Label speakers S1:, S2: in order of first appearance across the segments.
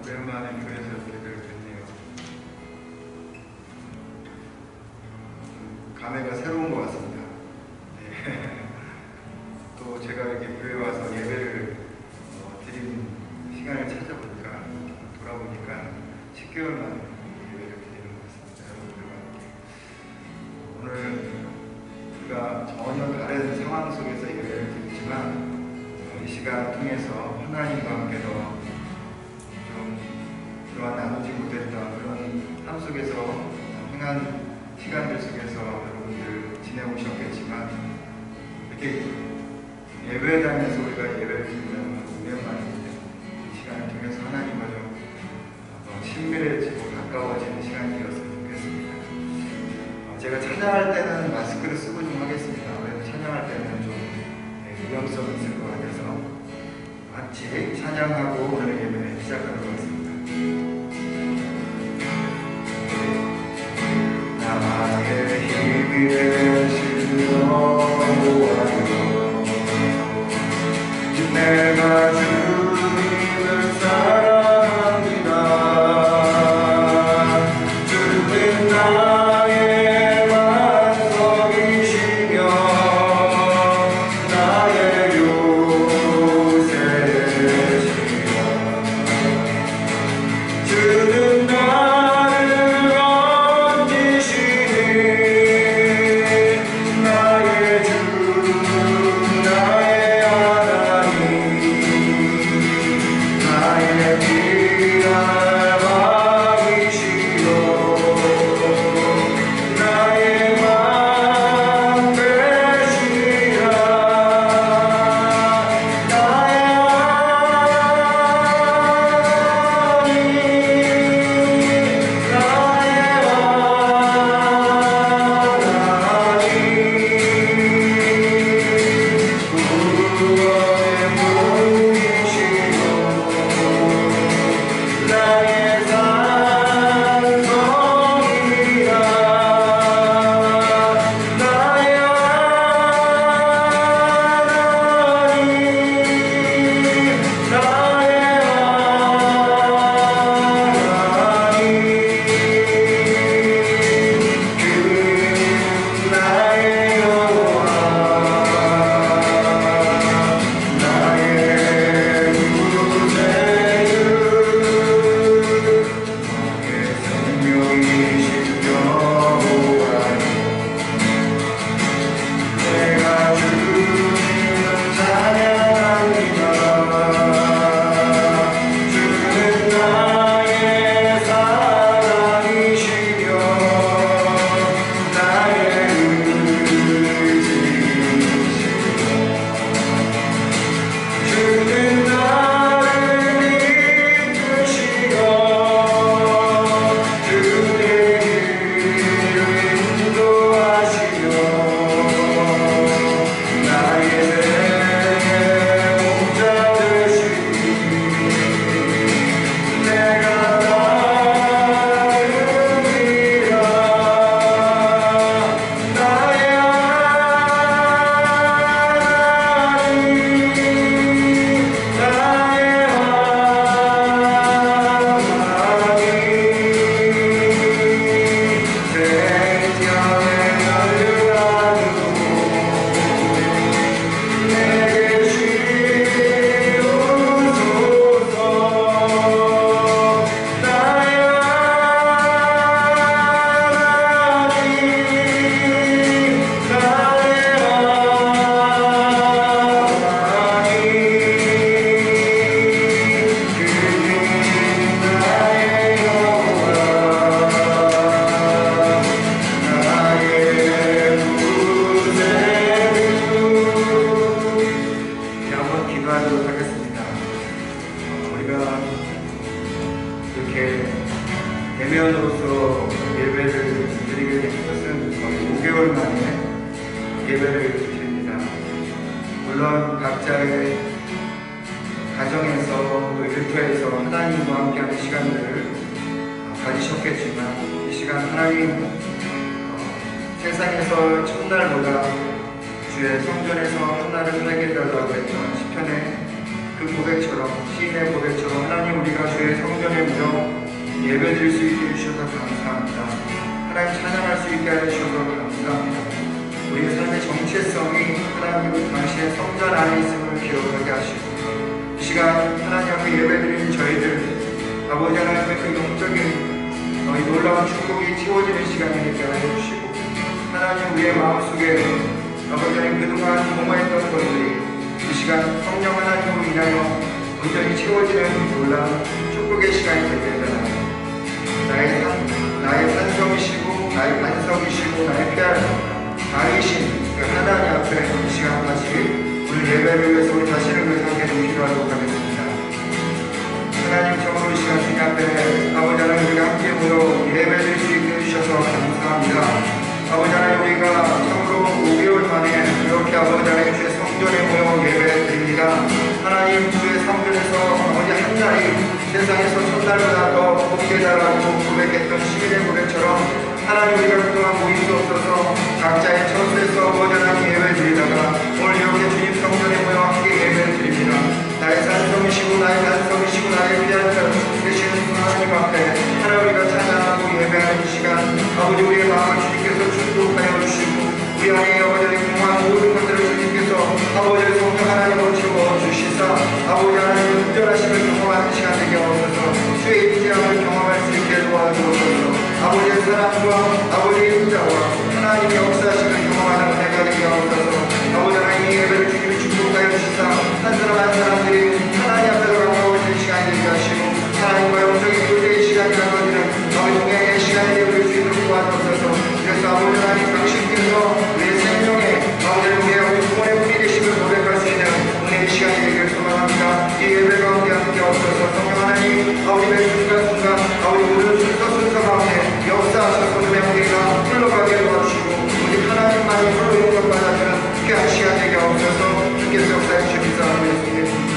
S1: 오랜만에 교회에서 예배를 드리네요. 감회가 새로운 것 같습니다. 네. 또 제가 이렇게 교회 와서 예배를 드린 시간을 찾아보니까, 돌아보니까 10개월 만에 예배를 드리는 것 같습니다. 여러분들과 함께. 오늘 우리가 전혀 다른 상황 속에서 예배를 드리지만 이 시간 통해서 하나님과 함께 더 좀 그동안 나누지 못했던 그런 삶 속에서 행한 시간들 속에서 여러분들 지내오셨겠지만, 이렇게 예배당에서 우리가 예배를 드린다는 오랜만인데 이 시간을 통해서 하나님과 좀 친밀해지고 가까워지는 시간이 되었으면 좋겠습니다. 제가 찬양할 때는 마스크를 쓰고 좀 하겠습니다. 왜냐면 찬양할 때는 좀 위험성이 있을 것 같아서 같이 찬양하고 오늘의 예배 시작하도록 하겠습니다. 나의 힘이 되시며 내가 주님을 사랑합니다. 주는 나의 반석이시며 나의 요새시며 주는 나를 건지시니 나의 주 나의 나의 귀한 왕이시여 나의 왕 되시라 나의 대면으로서 예배를 드리게 된 것은 거의 5개월 만에 예배를 드립니다. 물론 각자의 가정에서 또 일터에서 하나님과 함께하는 시간들을 가지셨겠지만 이 시간 하나님 세상에서 첫날보다 주의 성전에서 하나를 살게 해달라고 했던 시편의 그 고백처럼, 시인의 고백처럼 하나님 우리가 주의 성전에 모여 예배드릴 수 있게 해주셔서 감사합니다. 하나님 찬양할 수 있게 해주셔서 감사합니다. 우리의 삶의 정체성이 하나님 당신의 성전 안에 있음을 기억하게 하시고 이 시간 하나님 앞에 예배드리는 저희들 아버지 하나님의 그 영적인 이 놀라운 축복이 채워지는 시간이 되게 해주시고 하나님 우리의 마음속에 아버지 하나님 그동안 공허했던 것들이 이 시간 성령 하나님으로 인하여 온전히 채워지는 놀라운 축복의 시간이 되게 해달라고 나의 산성이시고 나의 반석이시고 나의 피할 다이신 그 하나님 앞에 이 시간 같이 오늘 예배를 위해서 우리 자신을 위해서 함께 기도하도록 하겠습니다. 하나님 정으로 이 시간 주님 앞에 아버지 하나님 우리가 함께 모여 예배드릴 수 있게 해주셔서 감사합니다. 아버지 하나님 우리가 참으로 5개월 만에 이렇게 아버지 하나님 주의 성전에 모여 예배드립니다. 하나님 주의 성전에서 아버지 한 날이 세상에서 첫날보다 더 높게 자라고 고백했던 시민의 고백처럼 하나님 우리가 그동안 모일 수 없어서 각자의 처소에서 아버지 하나님 예배드리다가 오늘 이렇게 주님 성전에 모여 함께 예배드립니다. 나의 산성이시고 나의 반성이시고 나의 귀한 자 되시는 하나님 앞에 하나님 우리가 찬양하고 예배하는 이 시간 아버지 우리의 마음을 주님께서 축복하여 주시고 우리 안에 아버지의 공허한 모든 것들을 주님께서 아버지의 성령 하나님으로 채워주시사 아버지 하나님의 특별하심을 경험하는 시간 되게 하옵소서 주의 인지함을 경험할 수 있게 도와주옵소서 아버지의 사랑과 아버지의 인자와 하나님의 역사심을 경험하는 은혜가 되게 하옵소서 아버지 하나님의 예배를 주님이 축복하여 주시사 한 사람 한 사람들이 하나님 앞에서 가까워지는 시간이 되게 하시고 하나님과 영적인 교제의 시간이 가까워지는 아버지 동행의 시간이 되게 수 있도록 도와주옵소서 그래서 아버지 하나님 당신께서 우리의 생명에 아버지 우리의 구원의 뿌리 되심을 고백할 수 있는 은혜의 시간이 되기를 소망합니다. 이 예배 가운데 함께 하옵소서 성령 하나님 아버지의 순간순간 아버지 모든 순서 가운데 역사하셔서 그 명예가 흘러가게 도와주시고 우리 하나님만이 홀로 영광받아주는 귀한 시간 되게 하옵소서 주께서 역사해 주시기 바랍니다.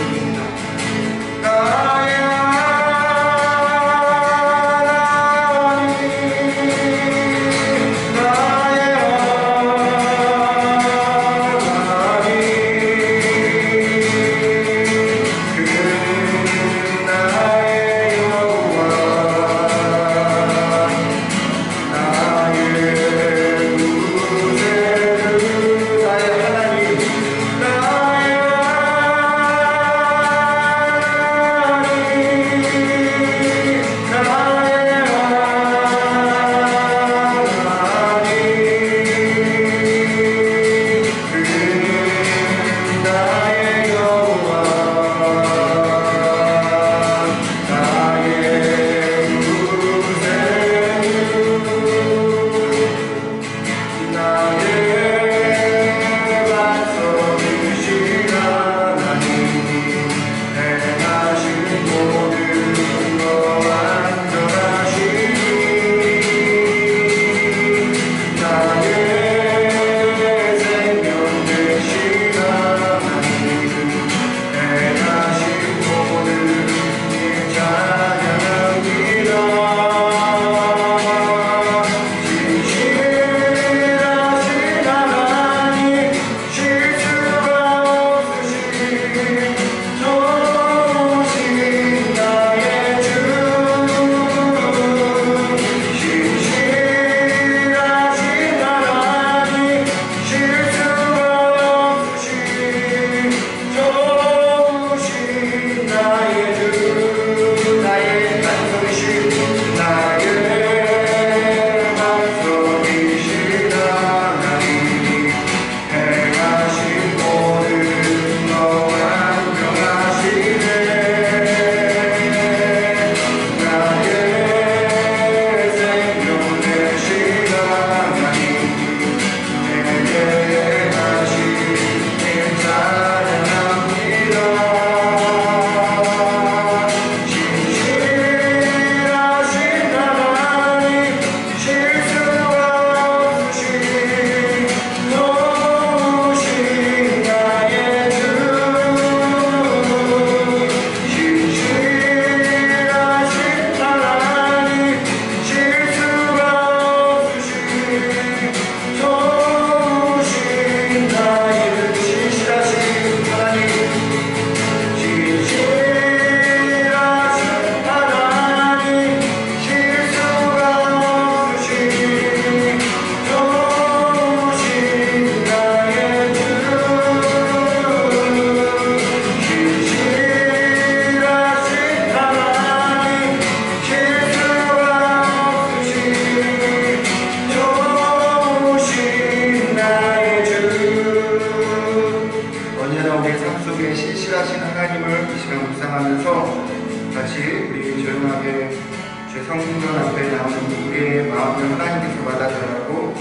S1: 하나님께서 받아달라고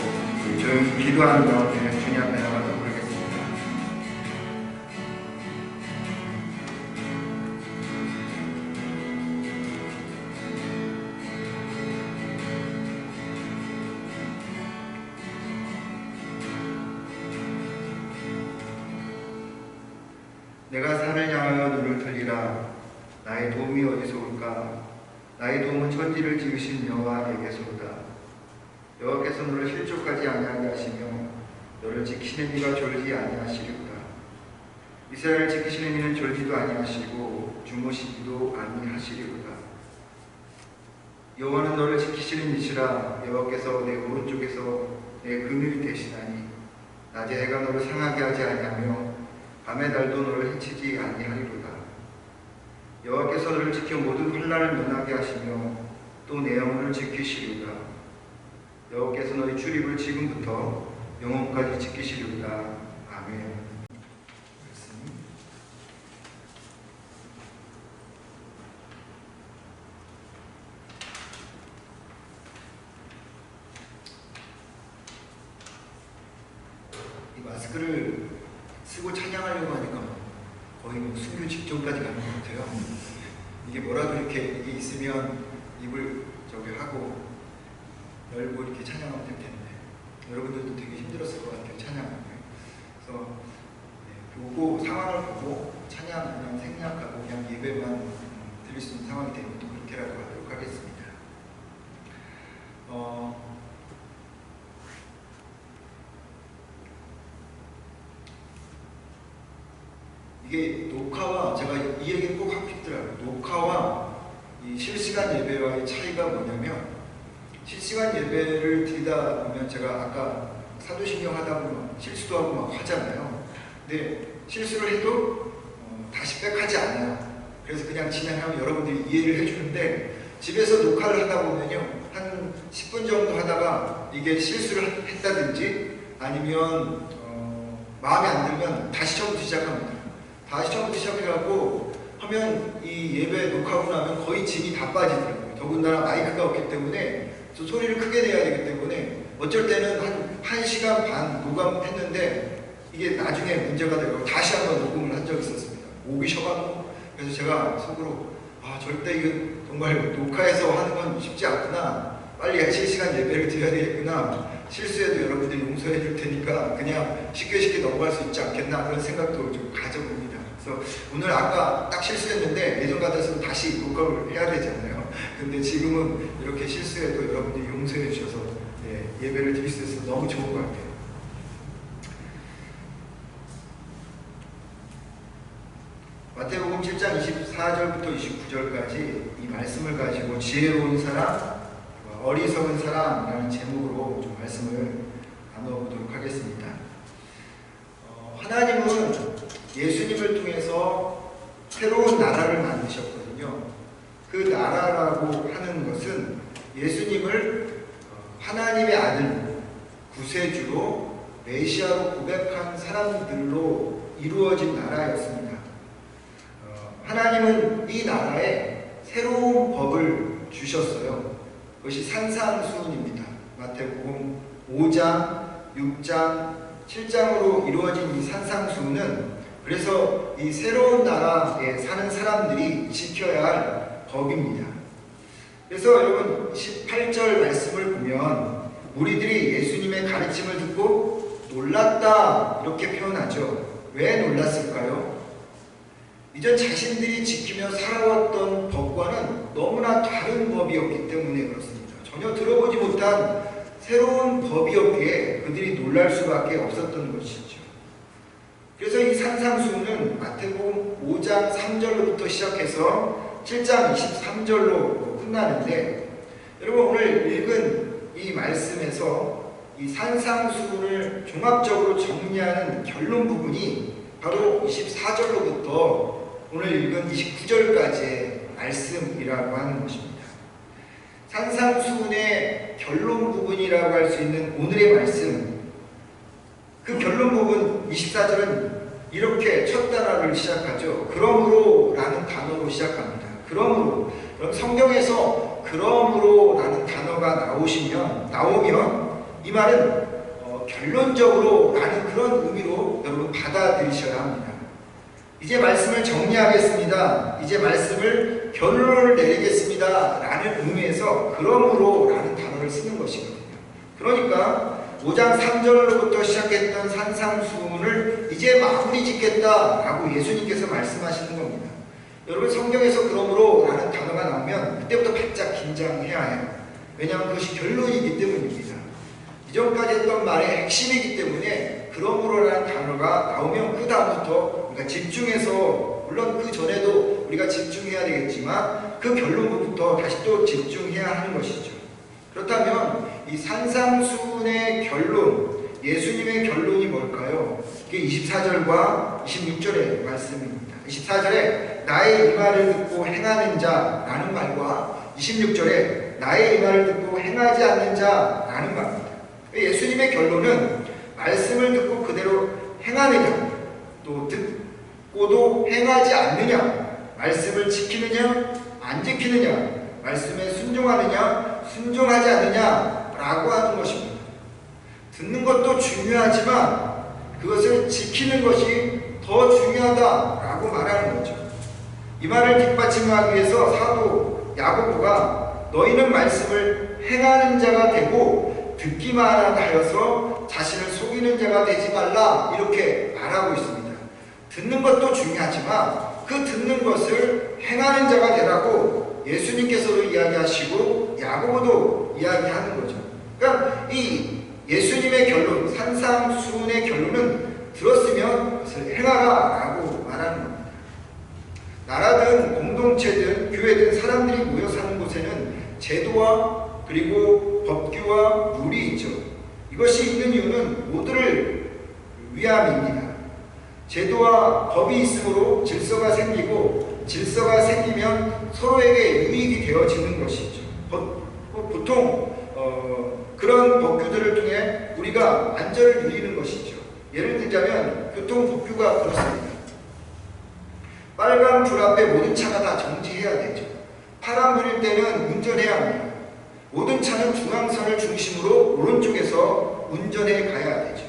S1: 조용히 기도하는 가운데 주님 앞에 나가서 부르겠습니다. 내가 산을 향하여 눈을 들리라. 나의 도움이 어디서 올까? 나의 도움은 천지를 지으신 여호와에게서로다. 여호와께서 너를 실족하지 아니하게 하시며 너를 지키는 이가 졸지 아니하시리로다. 이스라엘을 지키시는 이는 졸지도 아니하시고 주무시지도 아니하시리로다. 여호와는 너를 지키시는 이시라. 여호와께서 내 오른쪽에서 내 근육이 되시나니 낮에 해가 너를 상하게 하지 아니하며 밤의 달도 너를 해치지 아니하리로다. 여호와께서 너를 지켜 모든 환난을 면하게 하시며 또 내 영혼을 지키시리로다. 여호와께서 너희 출입을 지금부터 영혼까지 지키시리로다. 아멘. 이 마스크를 쓰고 찬양하려고 하니까 거의 순교 직전까지 가는 것 같아요. 이게 뭐라 그렇게 이게 있으면 입을 하고 열고 이렇게 찬양하면 될 텐데 여러분들도 되게 힘들었을 것 같아요. 찬양하는 게. 그래서 보고 상황을 보고 찬양 그냥 생략하고 그냥 예배만 드릴 수 있는 상황이 되면 또 그렇게라도 하도록 하겠습니다. 이게 녹화와 제가 이 얘기 꼭 하고 싶더라고요. 녹화와 이 실시간 예배와의 차이가 뭐냐면 실시간 예배를 드리다 보면 제가 아까 사도신경 하다 보면 실수도 하고 막 하잖아요. 근데 실수를 해도 다시 백하지 않아요. 그래서 그냥 진행하면 여러분들이 이해를 해주는데 집에서 녹화를 하다 보면요 한 10분 정도 하다가 이게 실수를 했다든지 아니면 마음에 안 들면 다시 처음부터 시작합니다. 다시 처음부터 시작해갖고 하면 이 예배 녹화하고 나면 거의 진이 다 빠지더라고요. 더군다나 마이크가 없기 때문에 소리를 크게 내야 되기 때문에 어쩔 때는 한 1시간 반 녹음했는데 이게 나중에 문제가 되고 다시 한번 녹음을 한 적이 있었습니다. 목이 쉬어가지고. 그래서 제가 속으로 절대 이거 정말 녹화해서 하는 건 쉽지 않구나. 빨리 실시간 예배를 드려야 되겠구나. 실수해도 여러분들이 용서해 줄 테니까 그냥 쉽게 넘어갈 수 있지 않겠나 그런 생각도 좀 가져봅니다. 그래서 오늘 아까 딱 실수했는데 예전 같아서는 다시 녹음을 해야 되잖아요. 근데 지금은 이렇게 실수해도 여러분들이 용서해 주셔서 예배를 드릴 수 있어서 너무 좋은 것 같아요. 마태복음 7장 24절부터 29절까지 이 말씀을 가지고 지혜로운 사람, 어리석은 사람이라는 제목으로 좀 말씀을 나눠보도록 하겠습니다. 하나님은 예수님을 통해서 새로운 나라를 만드셨거든요. 그 나라라고 하는 것은 예수님을 하나님의 아들, 구세주로 메시아로 고백한 사람들로 이루어진 나라였습니다. 하나님은 이 나라에 새로운 법을 주셨어요. 그것이 산상수훈입니다. 마태복음 5장, 6장, 7장으로 이루어진 이 산상수훈은 그래서 이 새로운 나라에 사는 사람들이 지켜야 할 법입니다. 그래서 여러분 18절 말씀을 보면 무리들이 예수님의 가르침을 듣고 놀랐다 이렇게 표현하죠. 왜 놀랐을까요? 이전 자신들이 지키며 살아왔던 법과는 너무나 다른 법이었기 때문에 그렇습니다. 전혀 들어보지 못한 새로운 법이었기에 그들이 놀랄 수밖에 없었던 것이죠. 그래서 이 산상수훈은 마태복음 5장 3절로부터 시작해서 7장 23절로 끝나는데 여러분 오늘 읽은 이 말씀에서 이 산상수훈을 종합적으로 정리하는 결론 부분이 바로 24절로부터 오늘 읽은 29절까지의 말씀이라고 하는 것입니다. 산상수훈의 결론 부분이라고 할 수 있는 오늘의 말씀, 그 결론 부분 24절은 이렇게 첫 단어를 시작하죠. 그러므로 라는 단어로 시작합니다. 그러므로. 그럼 성경에서
S2: 그러므로라는 단어가 나오면 이 말은 결론적으로 라는 그런 의미로 여러분 받아들이셔야 합니다. 이제 말씀을 정리하겠습니다. 이제 말씀을 결론을 내리겠습니다. 라는 의미에서 그러므로 라는 단어를 쓰는 것이거든요. 그러니까 5장 3절로부터 시작했던 산상수훈을 이제 마무리 짓겠다 라고 예수님께서 말씀하시는 겁니다. 여러분 성경에서 그러므로 라는 단어가 나오면 그때부터 바짝 긴장해야 해요. 왜냐하면 그것이 결론이기 때문입니다. 이전까지 했던 말의 핵심이기 때문에 그러므로라는 단어가 나오면 그 다음부터 우리가 집중해서, 물론 그 전에도 우리가 집중해야 되겠지만 그 결론부터 다시 또 집중해야 하는 것이죠. 그렇다면 이 산상수훈의 결론, 예수님의 결론이 뭘까요? 그게 24절과 26절의 말씀입니다. 24절에 나의 이 말을 듣고 행하는 자라는 말과 26절에 나의 이 말을 듣고 행하지 않는 자라는 말입니다. 예수님의 결론은 말씀을 듣고 그대로 행하느냐, 또 듣고도 행하지 않느냐, 말씀을 지키느냐 안 지키느냐, 말씀에 순종하느냐 순종하지 않느냐 라고 하는 것입니다. 듣는 것도 중요하지만 그것을 지키는 것이 더 중요하다라고 말하는 거죠. 이 말을 뒷받침하기 위해서 사도 야고보가 너희는 말씀을 행하는 자가 되고 듣기만 하여서 자신을 속이는 자가 되지 말라 이렇게 말하고 있습니다. 듣는 것도 중요하지만 그 듣는 것을 행하는 자가 되라고 예수님께서도 이야기하시고 야고보도 이야기하는 거죠. 그러니까 이 예수님의 결론, 산상수훈의 결론은 들었으면 그것을 행하라 라고 말하는 겁니다. 나라든 공동체든 교회든 사람들이 모여 사는 곳에는 제도와 그리고 법규와 룰이 있죠. 이것이 있는 이유는 모두를 위함입니다. 제도와 법이 있으므로 질서가 생기고 질서가 생기면 서로에게 유익이 되어지는 것이죠. 보통 그런 법규들을 통해 우리가 안전을 누리는 것이죠. 예를 들자면 교통법규가 그렇습니다. 빨간 불 앞에 모든 차가 다 정지해야 되죠. 파란 불일 때는 운전해야 합니다. 모든 차는 중앙선을 중심으로 오른쪽에서 운전해 가야 되죠.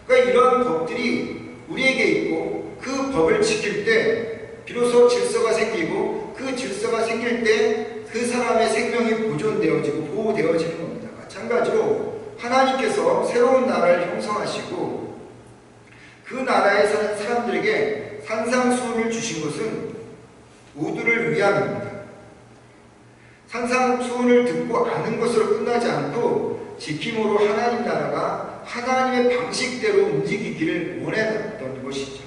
S2: 그러니까 이러한 법들이 우리에게 있고 그 법을 지킬 때 비로소 질서가 생기고 그 질서가 생길 때 그 사람의 생명이 보존되어지고 보호되어지는 겁니다. 마찬가지로 하나님께서 새로운 나라를 형성하시고 그 나라에 사는 사람들에게 산상수훈을 주신 것은 모두를 위함입니다. 산상수훈을 듣고 아는 것으로 끝나지 않고 지킴으로 하나님 나라가 하나님의 방식대로 움직이기를 원했던 것이죠.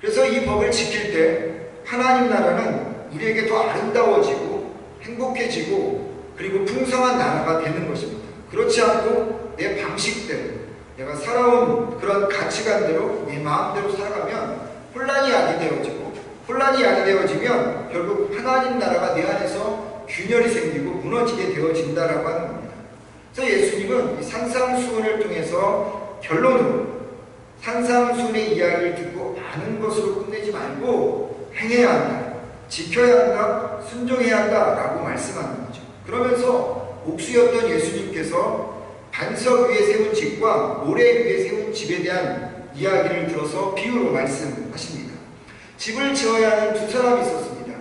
S2: 그래서 이 법을 지킬 때 하나님 나라는 우리에게 더 아름다워지고 행복해지고 그리고 풍성한 나라가 되는 것입니다. 그렇지 않고 내 방식대로 내가 살아온 그런 가치관대로 내 마음대로 살아가면 혼란이 야기되어지고 혼란이 야기되어지면 결국 하나님 나라가 내 안에서 균열이 생기고 무너지게 되어진다라고 하는 겁니다. 그래서 예수님은 이 산상수훈을 통해서 결론으로 산상수훈의 이야기를 듣고 아는 것으로 끝내지 말고 행해야 한다, 지켜야 한다, 순종해야 한다라고 말씀하는 거죠. 그러면서 옥수였던 예수님께서 반석 위에 세운 집과 모래 위에 세운 집에 대한 이야기를 들어서 비유로 말씀하십니다. 집을 지어야 하는 두 사람이 있었습니다.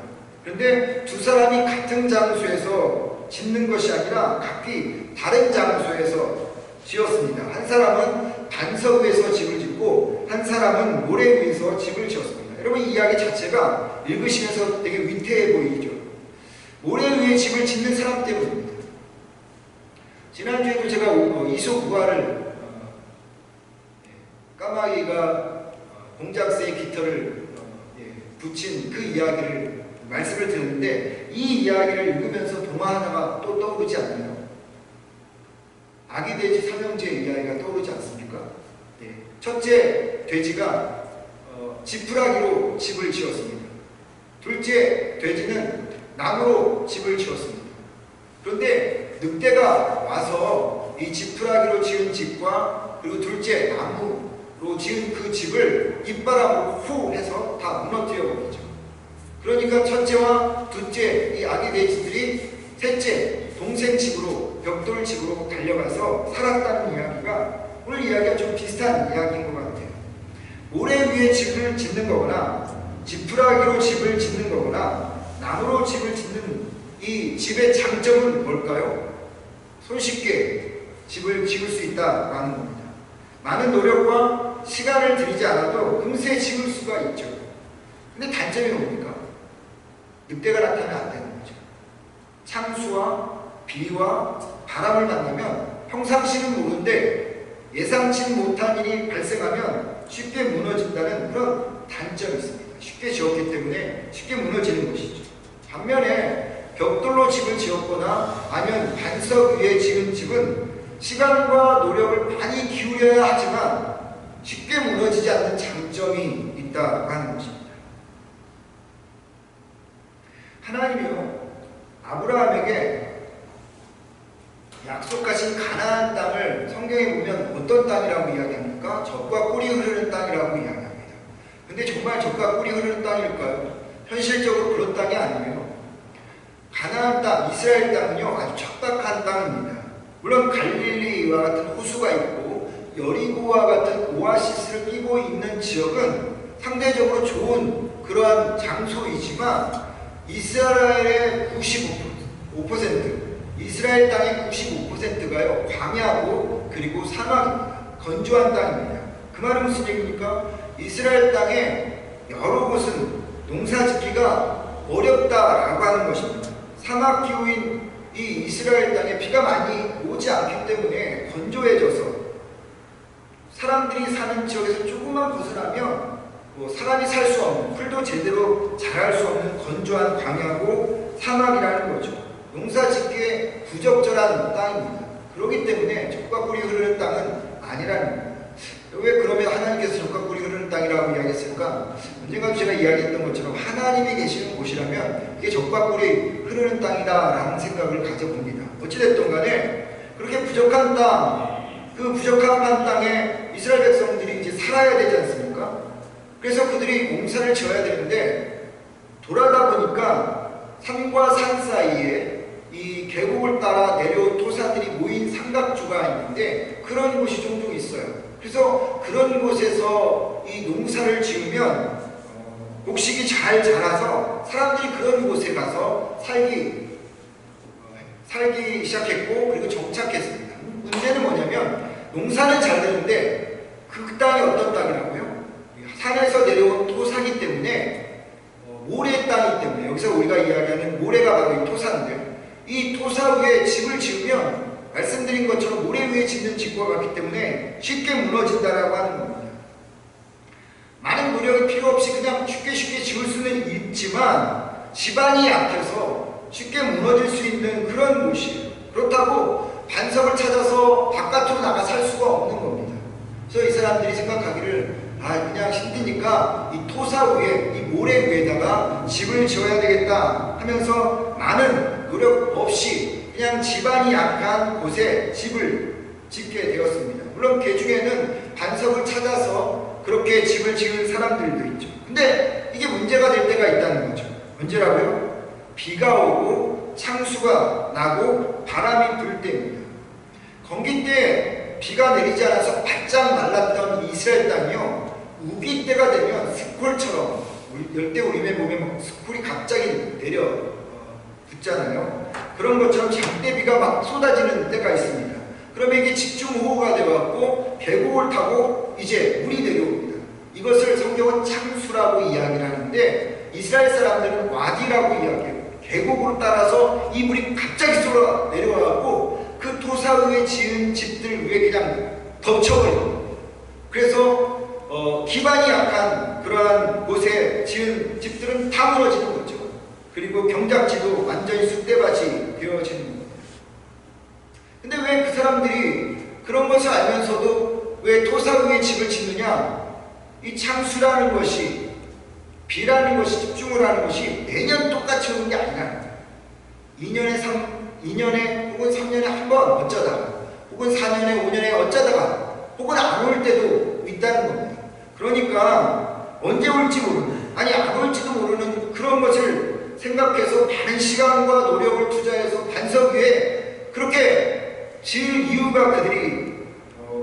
S2: 그런데 두 사람이 같은 장소에서 짓는 것이 아니라 각기 다른 장소에서 지었습니다. 한 사람은 반석 위에서 집을 짓고 한 사람은 모래 위에서 집을 지었습니다. 여러분 이 이야기 자체가 읽으시면서 되게 위태해 보이죠. 모래 위에 집을 짓는 사람 때문입니다. 지난주에도 제가 이소구화를 까마귀가 공작새의 깃털을 붙인 그 이야기를 말씀을 드렸는데 이 이야기를 읽으면서 동화 하나가 또 떠오르지 않나요? 아기 돼지 삼형제의 이야기가 떠오르지 않습니까? 첫째 돼지가 지푸라기로 집을 지었습니다. 둘째 돼지는 나무로 집을 지었습니다. 그런데 늑대가 와서 이 지푸라기로 지은 집과 그리고 둘째 나무로 지은 그 집을 입바람으로 후 해서 다 무너뜨려 버리죠. 그러니까 첫째와 둘째 이 아기 돼지들이 셋째, 동생 집으로 벽돌 집으로 달려가서 살았다는 이야기가 오늘 이야기가 좀 비슷한 이야기인 것 같아요. 모래 위에 집을 짓는 거거나 지푸라기로 집을 짓는 거거나 나무로 집을 짓는 이 집의 장점은 뭘까요? 손쉽게 집을 지을 수 있다라는 겁니다. 많은 노력과 시간을 들이지 않아도 금세 지을 수가 있죠. 근데 단점이 뭡니까? 늑대가 나타나면 안 되는 거죠. 창수와 비와 바람을 만나면 평상시는 모르는데 예상치 못한 일이 발생하면 쉽게 무너진다는 그런 단점이 있습니다. 쉽게 지었기 때문에 쉽게 무너지는 것이죠. 반면에 벽돌로 집을 지었거나 아니면 반석 위에 지은 집은 시간과 노력을 많이 기울여야 하지만 쉽게 무너지지 않는 장점이 있다고 하는 것입니다. 하나님이요, 아브라함에게 약속하신 가나안 땅을 성경에 보면 어떤 땅이라고 이야기합니까? 젖과 꿀이 흐르는 땅이라고 이야기합니다. 근데 정말 젖과 꿀이 흐르는 땅일까요? 현실적으로 그런 땅이 아니에요. 가나안 땅, 이스라엘 땅은요, 아주 척박한 땅입니다. 물론 갈릴리와 같은 호수가 있고 여리고와 같은 오아시스를 끼고 있는 지역은 상대적으로 좋은 그러한 장소이지만 이스라엘의 95%, 이스라엘 땅의 95%가요 광야고 그리고 사막입니다. 건조한 땅입니다. 그 말은 무슨 얘기입니까? 이스라엘 땅에 여러 곳은 농사짓기가 어렵다라고 하는 것입니다. 사막 기후인 이 이스라엘 땅에 비가 많이 오지 않기 때문에 건조해져서 사람들이 사는 지역에서 조금만 벗어나면 사람이 살 수 없는, 풀도 제대로 자랄 수 없는 건조한 광야고 사막이라는 거죠. 농사짓기에 부적절한 땅입니다. 그렇기 때문에 젖과 꿀이 흐르는 땅은 아니라는 겁니다. 왜 그러면 하나님께서 젖과 꿀이 흐르는 땅이라고 이야기했을까? 언젠가 제가 이야기했던 것처럼 하나님이 계시는 곳이라면 이게 젖과 꿀이 흐르는 땅이다라는 생각을 가져봅니다. 어찌됐든 간에 그렇게 부족한 땅, 그 부족한 땅에 이스라엘 백성들이 이제 살아야 되지 않습니까? 그래서 그들이 농사를 지어야 되는데 돌아다 보니까 산과 산 사이에 이 계곡을 따라 내려온 토사들이 모인 삼각주가 있는데 그런 곳이 종종 있어요. 그래서 그런 곳에서 이 농사를 지으면 곡식이 잘 자라서 사람들이 그런 곳에 가서 살기 시작했고 그리고 정착했습니다. 문제는 뭐냐면 농사는 잘 되는데 그 땅이 어떤 땅이라고요? 산에서 내려온 토사기 때문에 모래 땅이기 때문에 여기서 우리가 이야기하는 모래가 바로 이 토사인데 이 토사 위에 집을 지으면 말씀드린 것처럼 모래 위에 짓는 집과 같기 때문에 쉽게 무너진다라고 하는 겁니다. 많은 노력이 필요 없이 그냥 쉽게 지을 수는 있지만 집안이 약해서 쉽게 무너질 수 있는 그런 곳이에요. 그렇다고 반석을 찾아서 바깥으로 나가 살 수가 없는 겁니다. 그래서 이 사람들이 생각하기를 그냥 힘드니까 이 토사 위에, 이 모래 위에다가 집을 지어야 되겠다 하면서 많은 노력 없이 그냥 집안이 약한 곳에 집을 짓게 되었습니다. 물론 그 중에는 반석을 찾아서 그렇게 집을 지은 사람들도 있죠. 근데 이게 문제가 될 때가 있다는 거죠. 언제라고요? 비가 오고 창수가 나고 바람이 불 때입니다. 건기 때 비가 내리지 않아서 바짝 말랐던 이스라엘 땅이요, 우기 때가 되면 스콜처럼, 열대우림에 보면 스콜이 갑자기 내려 붙잖아요. 그런 것처럼 장대비가 막 쏟아지는 때가 있습니다. 그러면 이게 집중호우가 되어갖고 계곡을 타고 이제 물이 내려옵니다. 이것을 성경은 창수라고 이야기를 하는데 이스라엘 사람들은 와디라고 이야기해요. 계곡으로 따라서 이 물이 갑자기 쏟아 내려와갖고 그 토사 위에 지은 집들 위에 그냥 덮쳐버려요. 그래서 기반이 약한 그러한 곳에 지은 집들은 다 무너지는 거죠. 그리고 경작지도 완전히 쑥대밭이 되어지는 겁니다. 근데 왜 그 사람들이 그런 것을 알면서도 왜 토사 위에 집을 짓느냐? 이 창수라는 것이, 비라는 것이, 집중을 하는 것이 매년 똑같이 오는 게 아니라 2년에 혹은 3년에 한 번 어쩌다가, 혹은 4년에 5년에 어쩌다가, 혹은 안 올 때도 있다는 겁니다. 그러니까 언제 올지 모르는, 아니 안 올지도 모르는 그런 것을 생각해서 많은 시간과 노력을 투자해서 반석 위에 그렇게 지을 이유가 그들이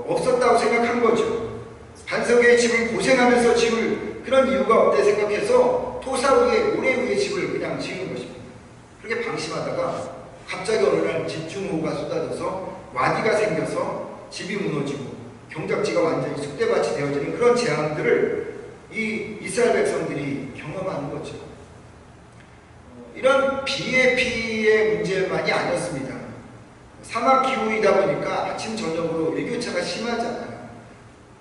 S2: 없었다고 생각한 거죠. 반석 위에 집을 고생하면서 지을 그런 이유가 없대 생각해서 토사 위에 모래 위에 집을 그냥 지은 것입니다. 그렇게 방심하다가 갑자기 어느 날 집중호우가 쏟아져서 와디가 생겨서 집이 무너지고 경작지가 완전히 쑥대밭이 되어지는 그런 재앙들을 이 이스라엘 백성들이 경험하는 거죠. 이런 비의 피의 문제만이 아니었습니다. 사막 기후이다 보니까 아침 저녁으로 일교차가 심하잖아요.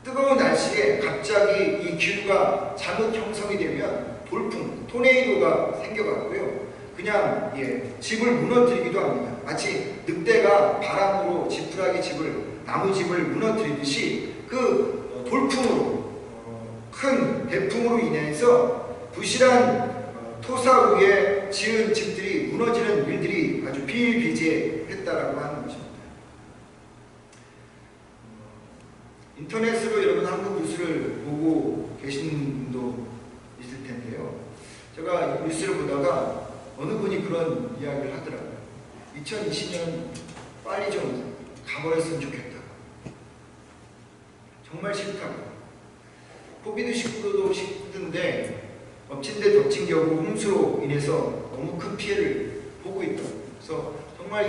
S2: 뜨거운 날씨에 갑자기 이 기후가 잘못 형성이 되면 돌풍, 토네이도가 생겨갖고요. 그냥 집을 무너뜨리기도 합니다. 마치 늑대가 바람으로 지푸라기 집을, 나무 집을 무너뜨리듯이 그 돌풍으로 큰 대풍으로 인해서 부실한 토사 위에 지은 집들이 무너지는 일들이 아주 비일비재했다라고 하는 것입니다. 인터넷으로 여러분 한국 뉴스를 보고 계신 분도 있을 텐데요. 제가 뉴스를 보다가 어느 분이 그런 이야기를 하더라고요. 2020년 빨리 좀 가버렸으면 좋겠다. 정말 싫다고. 코비드19도 힘든데 엎친 데 덮친 격으로 홍수로 인해서 너무 큰 피해를 보고 있다. 그래서 정말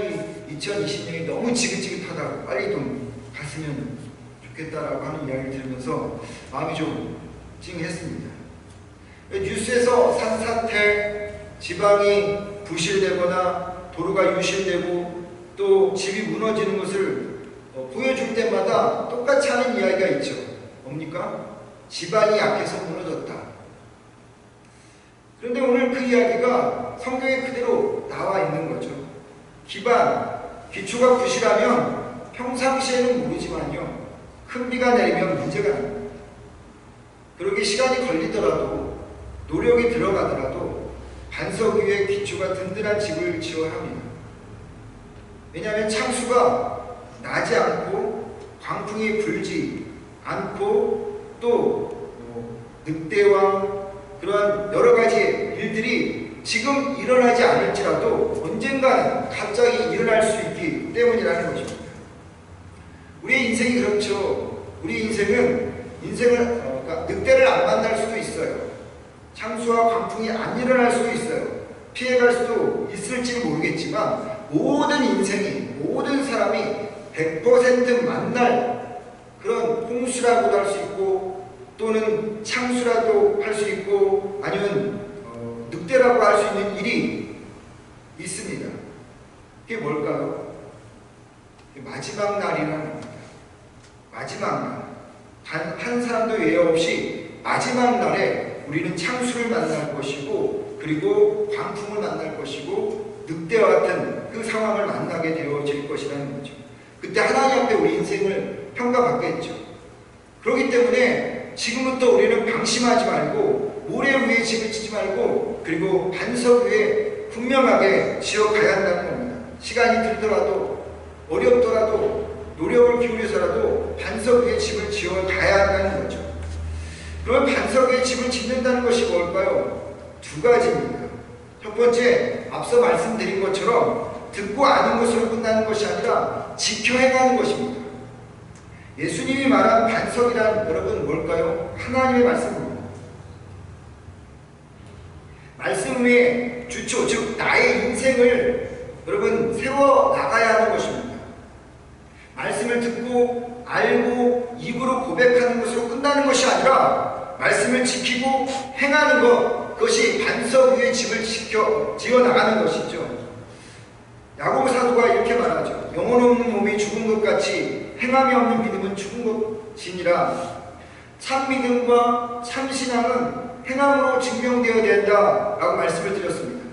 S2: 이 2020년이 너무 지긋지긋하다고 빨리 좀 갔으면 좋겠다라고 하는 이야기를 들으면서 마음이 좀 찡했습니다. 뉴스에서 산사태, 지방이 부실되거나 도로가 유실되고 또 집이 무너지는 것을 보여줄 때마다 똑같이 하는 이야기가 있죠. 뭡니까? 집안이 약해서 무너졌다. 그런데 오늘 그 이야기가 성경에 그대로 나와 있는 거죠. 기초가 부실하면 평상시에는 모르지만요. 큰 비가 내리면 문제가 납니다. 그러기 시간이 걸리더라도 노력이 들어가더라도 반석 위에 기초가 든든한 집을 지어야 합니다. 왜냐하면 창수가 나지 않고 광풍이 불지 않고 또 늑대와 그러한 여러 가지 일들이 지금 일어나지 않을지라도 언젠가는 갑자기 일어날 수 있기 때문이라는 것입니다. 우리의 인생이 그렇죠. 우리 인생은 그러니까 늑대를 안 만날 수도 있어요. 창수와 광풍이 안 일어날 수도 있어요. 피해갈 수도 있을지 모르겠지만 모든 인생이, 모든 사람이 100% 만날 그런 홍수라고도 할 수 있고 또는 창수라도 할 수 있고 아니면 늑대라고 할 수 있는 일이 있습니다. 그게 뭘까요? 마지막 날이라는 겁니다. 마지막 날. 단 한 사람도 예외 없이 마지막 날에 우리는 창수를 만날 것이고 그리고 광풍을 만날 것이고 늑대와 같은 그 상황을 만나게 되어질 것이라는 거죠. 그때 하나님 앞에 우리 인생을 평가받겠죠. 그렇기 때문에 지금부터 우리는 방심하지 말고 모래 위에 집을 짓지 말고 그리고 반석 위에 분명하게 지어가야 한다는 겁니다. 시간이 들더라도 어렵더라도 노력을 기울여서라도 반석 위에 집을 지어가야 한다는 거죠. 그러면 반석 위에 집을 짓는다는 것이 뭘까요? 두 가지입니다. 첫 번째, 앞서 말씀드린 것처럼 듣고 아는 것으로 끝나는 것이 아니라 지켜 행하는 것입니다. 예수님이 말한 반석이란 여러분 뭘까요? 하나님의 말씀입니다. 말씀 위에 주초, 즉 나의 인생을 여러분 세워 나가야 하는 것입니다. 말씀을 듣고 알고 입으로 고백하는 것으로 끝나는 것이 아니라 말씀을 지키고 행하는 것, 그것이 반석 위에 집을 지어 나가는 것이죠. 야고보 사도가 이렇게 말하죠. 영혼 없는 몸이 죽은 것 같이 행함이 없는 믿음은 죽은 것이니라. 참 믿음과 참 신앙은 행함으로 증명되어야 된다라고 말씀을 드렸습니다.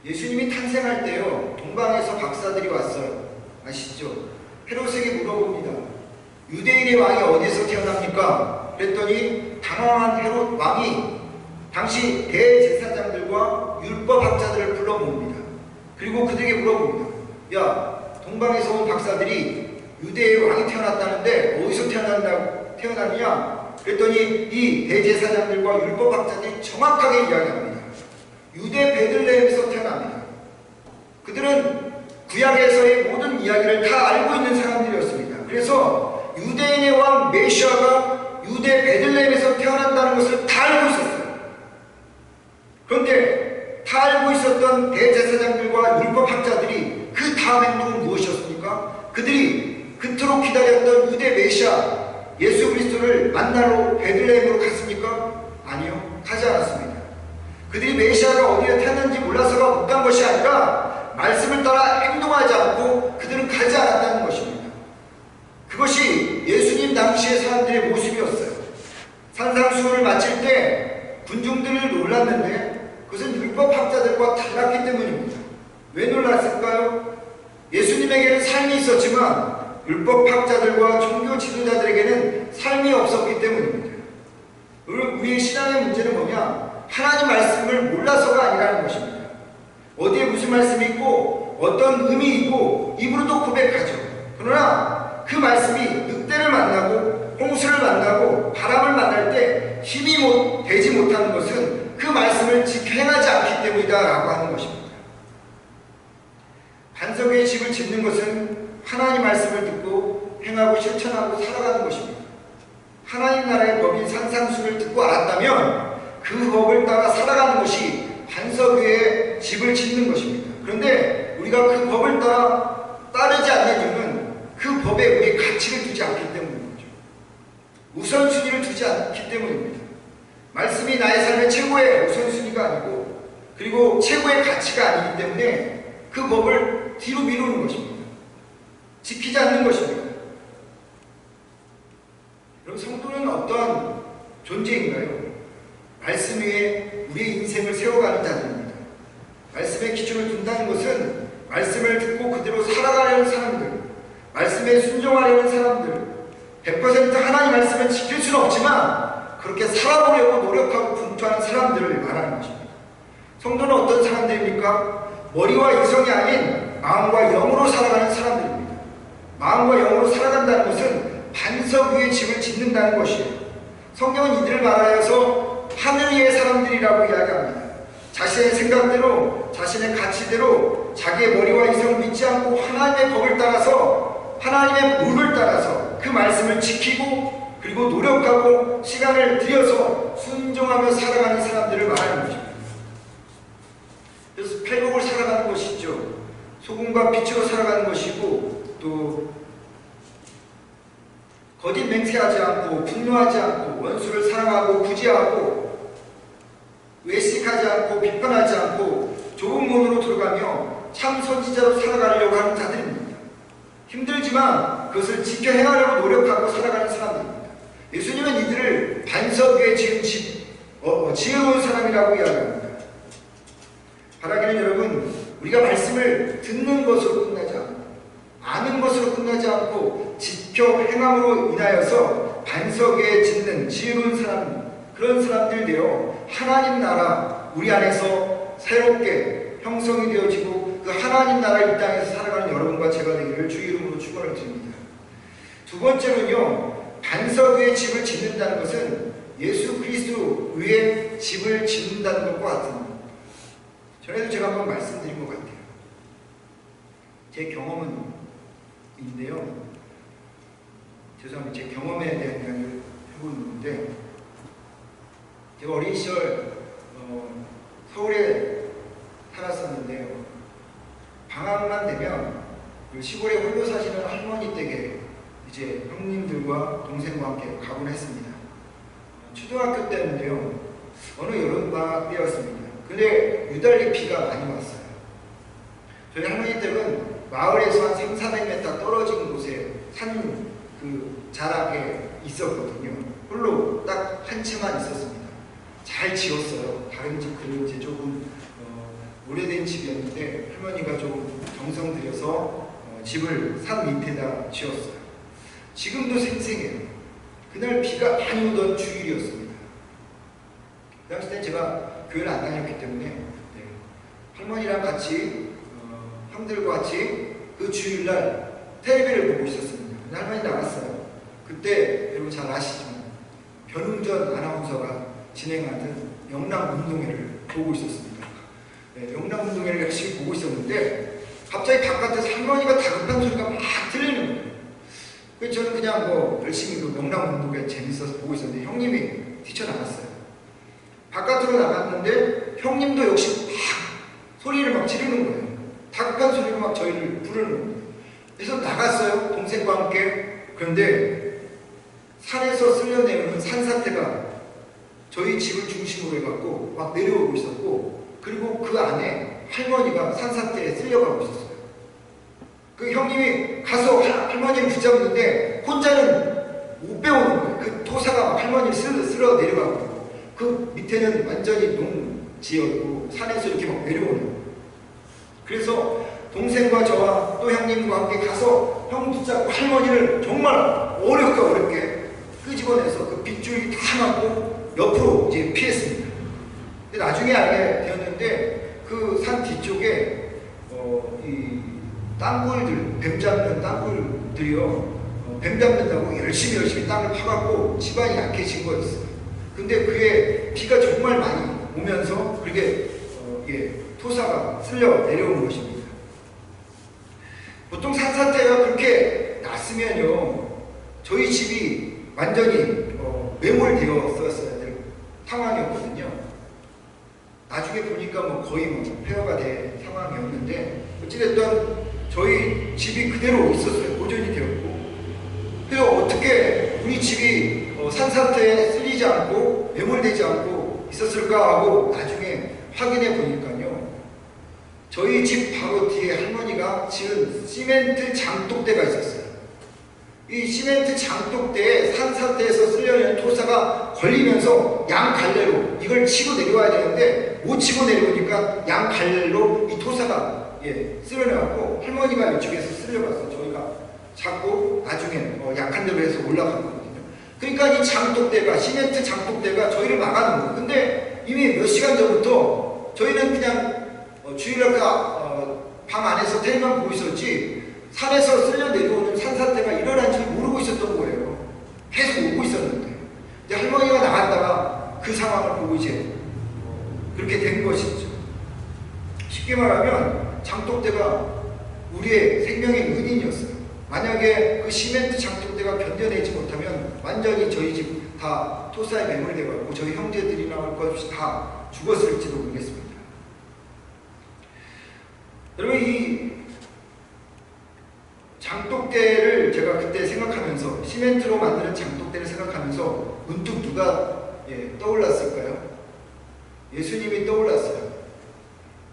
S2: 예수님이 탄생할 때요, 동방에서 박사들이 왔어요. 아시죠? 헤롯에게 물어봅니다. 유대인의 왕이 어디서 태어납니까? 그랬더니 당황한 헤롯 왕이 당시 대제사장들과 율법학자들을 불러 모읍니다. 그리고 그들에게 물어봅니다. 야, 동방에서 온 박사들이 유대의 왕이 태어났다는데 어디서 태어났느냐? 그랬더니 이 대제사장들과 율법학자들이 정확하게 이야기합니다. 유대 베들레헴에서 태어납니다. 그들은 구약에서의 모든 이야기를 다 알고 있는 사람들이었습니다. 그래서 유대인의 왕 메시아가 유대 베들레헴에서 태어난다는 것을 다 알고 있었어요. 그런데 다 알고 있었던 대제사장들과 율법학자들이 그 다음 행동은 무엇이었습니까? 그들이 그토록 기다렸던 유대 메시아 예수 그리스도를 만나러 베들레헴으로 갔습니까? 아니요, 가지 않았습니다. 그들이 메시아가 어디에 태어났는지 몰라서가 못 간 것이 아니라 말씀을 따라 행동하지 않고 그들은 가지 않았다는 것입니다. 그것이 예수님 당시의 사람들의 모습이었어요. 산상수훈을 마칠 때 군중들을 놀랐는데 그것은 율법학자들과 달랐기 때문입니다. 왜 놀랐을까요? 예수님에게는 삶이 있었지만 율법학자들과 종교 지도자들에게는 삶이 없었기 때문입니다. 우리의 신앙의 문제는 뭐냐? 하나님 말씀을 몰라서가 아니라는 것입니다. 어디에 무슨 말씀이 있고 어떤 의미 있고 입으로도 고백하죠. 그러나 그 말씀이 늑대를 만나고 홍수를 만나고 바람을 만날 때 힘이 되지 못하는 것은 그 말씀을 행하지 않기 때문이다 라고 하는 것입니다. 반석의 집을 짓는 것은 하나님 말씀을 듣고 행하고 실천하고 살아가는 것입니다. 하나님 나라의 법인 산상수를 듣고 알았다면 그 법을 따라 살아가는 것이 반석 위에 집을 짓는 것입니다. 그런데 우리가 그 법을 따르지 않는 이유는 그 법에 우리의 가치를 두지 않기 때문인 거죠. 우선순위를 두지 않기 때문입니다. 말씀이 나의 삶의 최고의 우선순위가 아니고 그리고 최고의 가치가 아니기 때문에 그 법을 뒤로 미루는 것입니다. 지키지 않는 것입니다. 그럼 성도는 어떤 존재인가요? 말씀 위에 우리의 인생을 세워가는 자들입니다. 말씀의 기준을 둔다는 것은 말씀을 듣고 그대로 살아가려는 사람들, 말씀에 순종하려는 사람들, 100% 하나님 말씀을 지킬 수는 없지만 그렇게 살아보려고 노력하고 분투하는 사람들을 말하는 것입니다. 성도는 어떤 사람들입니까? 머리와 이성이 아닌 마음과 영으로 살아가는 사람들입니다. 마음과 영으로 살아간다는 것은 반석 위에 집을 짓는다는 것이에요. 성경은 이들을 말하여서 하늘 위의 사람들이라고 이야기합니다. 자신의 생각대로, 자신의 가치대로 자기의 머리와 이성을 믿지 않고 하나님의 법을 따라서, 하나님의 룰을 따라서 그 말씀을 지키고 그리고 노력하고 시간을 들여서 순종하며 살아가는 사람들을 말하는 것입니다. 그래서 팔복을 살아가는 것이죠. 소금과 빛으로 살아가는 것이고 또 거짓 맹세하지 않고 분노하지 않고 원수를 사랑하고 구제하고 외식하지 않고 비판하지 않고 좁은 문으로 들어가며 참 선지자로 살아가려고 하는 자들입니다. 힘들지만 그것을 지켜 행하려고 노력하고 살아가는 사람들입니다. 예수님은 이들을 반석 위에 지혜로운 사람이라고 이야기합니다. 바라기는 여러분, 우리가 말씀을 듣는 것으로 끝나지 않고 아는 것으로 끝나지 않고 지켜 행함으로 인하여서 반석 위에 짓는 지혜로운 사람, 그런 사람들 되어 하나님 나라 우리 안에서 새롭게 형성이 되어지고 그 하나님 나라 이 땅에서 살아가는 여러분과 제가 되기를 주의 이름으로 축원을 드립니다. 두 번째로는요, 반석 위에 집을 짓는다는 것은 예수 그리스도 위에 집을 짓는다는 것과 같은, 전에도 제가 한번 말씀드린 것 같아요. 제 경험은 인데요, 죄송합니다. 제 경험에 대한 이야기를 해보는 건데, 제가 어린 시절 서울에 살았었는데요, 방학만 되면 그 시골에 홀로 사시는 할머니 댁에 이제 형님들과 동생과 함께 가곤 했습니다. 초등학교 때인데요, 어느 여름방학 때였습니다. 근데 유달리 비가 많이 왔어요. 저희 할머니 댁은 마을에서 한 300~400m 떨어진 곳에 산 그 자락에 있었거든요. 홀로 딱 한 채만 있었습니다. 잘 지었어요. 다른 집 그런 이제 조금 오래된 집이었는데 할머니가 좀 정성 들여서 집을 산 밑에다 지었어요. 지금도 생생해요. 그날 비가 많이 오던 주일이었습니다. 그 당시 때 제가 교회를 안 다녔기 때문에 할머니랑 같이 형들과 같이 그 주일날 텔레비를 보고 있었습니다. 할머니 나갔어요. 그때 여러분 잘 아시지만 변웅전 아나운서가 진행하는 영남 운동회를 보고 있었습니다. 영남운동회를 열심히 보고 있었는데 갑자기 바깥에서 할머니가 다급한 소리가 막 들리는 거예요. 그래서 저는 그냥 뭐 열심히 그 영남운동회 재밌어서 보고 있었는데 형님이 뛰쳐나갔어요. 바깥으로 나갔는데 형님도 역시 막 소리를 막 지르는 거예요. 다급한 소리로 막 저희를 부르는 거예요. 그래서 나갔어요. 동생과 함께. 그런데 산에서 쓸려내오는 산사태가 저희 집을 중심으로 해갖고 막 내려오고 있었고, 그리고 그 안에 할머니가 산사태에 쓸려가고 있었어요. 그 형님이 가서 할머니를 붙잡는데 혼자는 못 배우는 거예요. 그 토사가 막 할머니를 쓸어 내려가고, 그 밑에는 완전히 농지였고 산에서 이렇게 막 내려오는 거예요. 그래서 동생과 저와 또 형님과 함께 가서 형 붙잡고 할머니를 정말 어렵게 끄집어내서 그 빗줄이 다 맞고 옆으로 이제 피했습니다. 근데 나중에 알게 되었는데 그 산 뒤쪽에 이 땅굴들, 뱀 잡는 땅굴들이요, 뱀 잡는다고 열심히 땅을 파갖고 집안이 약해진 거였어요. 근데 그게 비가 정말 많이 오면서 그게 토사가 쓸려 내려오는 것입니다. 보통 산사태가 그렇게 났으면요, 저희 집이 완전히 매몰되었어야 될 상황이었거든요. 나중에 보니까 뭐 거의 폐허가 된 상황이었는데, 어찌됐든 저희 집이 그대로 있었어요. 보존이 되었고. 그래서 어떻게 우리 집이 산사태에 쓸리지 않고 매몰되지 않고 있었을까 하고 나중에 확인해 보니까요, 저희 집 바로 뒤에 할머니가 지은 시멘트 장독대가 있었어요. 이 시멘트 장독대에 산사태에서 쓸려내는 토사가 걸리면서 양 갈래로 이걸 치고 내려와야 되는데 못 치고 내려오니까 양 갈래로 이 토사가 쓸려내갖고 할머니가 이쪽에서 쓸려갔어요. 저희가 잡고 나중에 약한 데로 해서 올라갔거든요. 그러니까 이 장독대가, 시멘트 장독대가 저희를 막아놓은 거예요. 근데 이미 몇 시간 전부터 저희는 그냥 주일날 방 안에서 텔만 보고 있었지 산에서 쓸려 내려오는 산사태가 일어난 줄 모르고 있었던 거예요. 계속 오고 있었는데 이제 할머니가 나갔다가 그 상황을 보고 이제 그렇게 된 것이죠. 쉽게 말하면 장독대가 우리의 생명의 은인이었어요. 만약에 그 시멘트 장독대가 견뎌내지 못하면 완전히 저희 집 다 토사에 매몰되고 저희 형제들이나 할 것 없이 다 죽었을지도 모르겠습니다. 여러분, 이 장독대를 제가 그때 생각하면서, 시멘트로 만드는 장독대를 생각하면서 문득 누가 떠올랐을까요? 예수님이 떠올랐어요.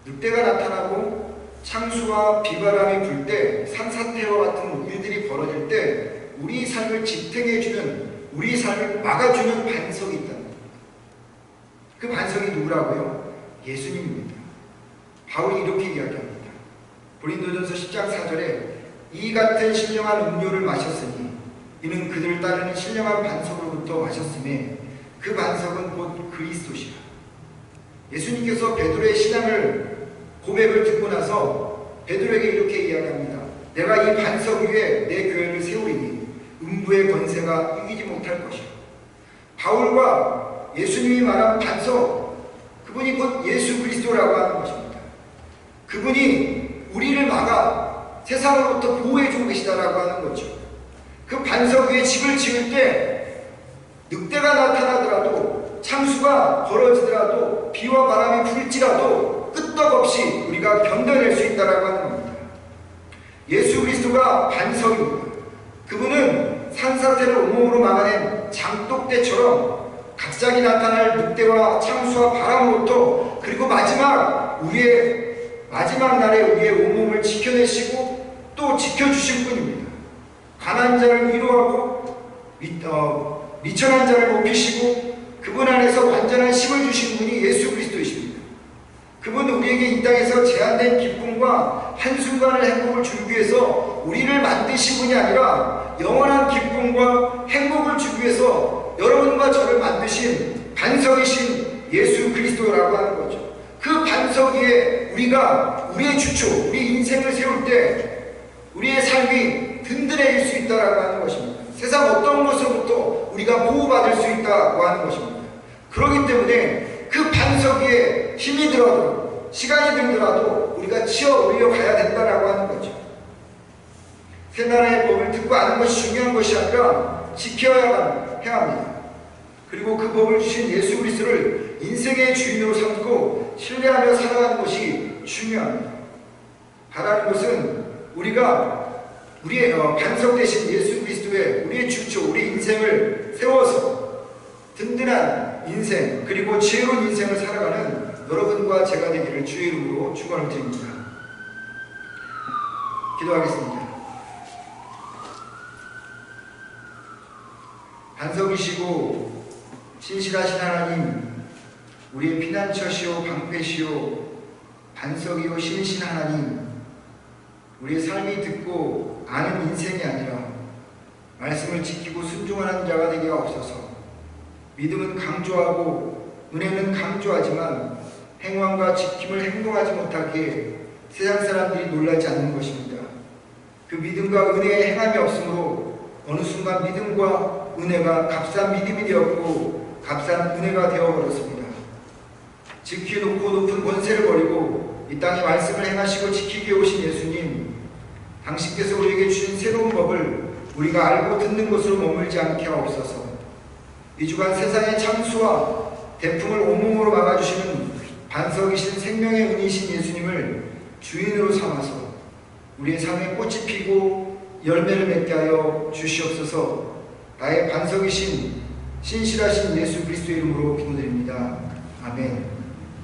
S2: 늑대가 나타나고 창수와 비바람이 불 때, 산사태와 같은 일들이 벌어질 때 우리 삶을 지탱해주는, 우리 삶을 막아주는 반석이 있다. 그 반석이 누구라고요? 예수님입니다. 바울이 이렇게 이야기합니다. 고린도전서 10장 4절에 이 같은 신령한 음료를 마셨으니 이는 그들을 따르는 신령한 반석으로부터 마셨음에 그 반석은 곧 그리스도시라. 예수님께서 베드로의 신앙을 고백을 듣고 나서 베드로에게 이렇게 이야기합니다. 내가 이 반석 위에 내 교회를 세우리니 음부의 권세가 이기지 못할 것이라. 바울과 예수님이 말한 반석, 그분이 곧 예수 그리스도라고 하는 것입니다. 그분이 우리를 막아 세상으로부터 보호해주고 계시다라고 하는 거죠. 그 반석 위에 집을 지을 때 늑대가 나타나더라도, 창수가 벌어지더라도, 비와 바람이 불지라도 끄떡없이 우리가 견뎌낼 수 있다라고 하는 겁니다. 예수 그리스도가 반석입니다. 그분은 산사태를 온몸으로 막아낸 장독대처럼 갑자기 나타날 늑대와 창수와 바람으로부터, 그리고 우리의 마지막 날에 우리의 온몸을 지켜내시고 또 지켜주실 분입니다. 가난한 자를 위로하고 미천한 자를 높이시고 그분 안에서 완전한 힘을 주신 분이 예수 그리스도이십니다. 그분은 우리에게 이 땅에서 제한된 기쁨과 한순간의 행복을 주기 위해서 우리를 만드신 분이 아니라 영원한 기쁨과 행복을 주기 위해서 여러분과 저를 만드신 반석이신 예수 그리스도라고 하는 거죠. 그 반석 위에 우리가 우리의 주초, 우리 인생을 세울 때 우리의 삶이 든든해질 수 있다고 하는 것입니다. 세상 어떤 것으로부터 우리가 보호받을 수 있다고 하는 것입니다. 그렇기 때문에 그 반석 위에 힘이 들어도 시간이 들더라도 우리가 치어 올려 가야 된다라고 하는 거죠. 새 나라의 법을 듣고 아는 것이 중요한 것이 아니라 지켜야 해야 합니다. 그리고 그 법을 주신 예수 그리스도를 인생의 주인으로 삼고 신뢰하며 살아가는 것이 중요합니다. 바라는 것은 우리가 우리의 반석 되신 예수 그리스도의 우리의 주초, 우리 인생을 세워서 든든한 인생 그리고 지혜로운 인생을 살아가는 여러분과 제가 되기를 주의 이름으로 축원을 드립니다. 기도하겠습니다. 반석이시고 신실하신 하나님, 우리의 피난처시오 방패시오 반석이요 신이신 하나님, 우리의 삶이 듣고 아는 인생이 아니라 말씀을 지키고 순종하는 자가 되게 하옵소서. 믿음은 강조하고 은혜는 강조하지만 행함과 지킴을 행동하지 못하기에 세상 사람들이 놀라지 않는 것입니다. 그 믿음과 은혜의 행함이 없으므로 어느 순간 믿음과 은혜가 값싼 믿음이 되었고 값싼 은혜가 되어버렸습니다. 지키놓고 높은 권세를 버리고 이 땅에 말씀을 행하시고 지키게 오신 예수님, 당신께서 우리에게 주신 새로운 법을 우리가 알고 듣는 것으로 머물지 않게 하옵소서. 이 주간 세상의 참수와 대풍을 온몸으로 막아주시는 반석이신 생명의 은이신 예수님을 주인으로 삼아서 우리의 삶에 꽃이 피고 열매를 맺게 하여 주시옵소서. 나의 반석이신 신실하신 예수 그리스도의 이름으로 기도드립니다. 아멘.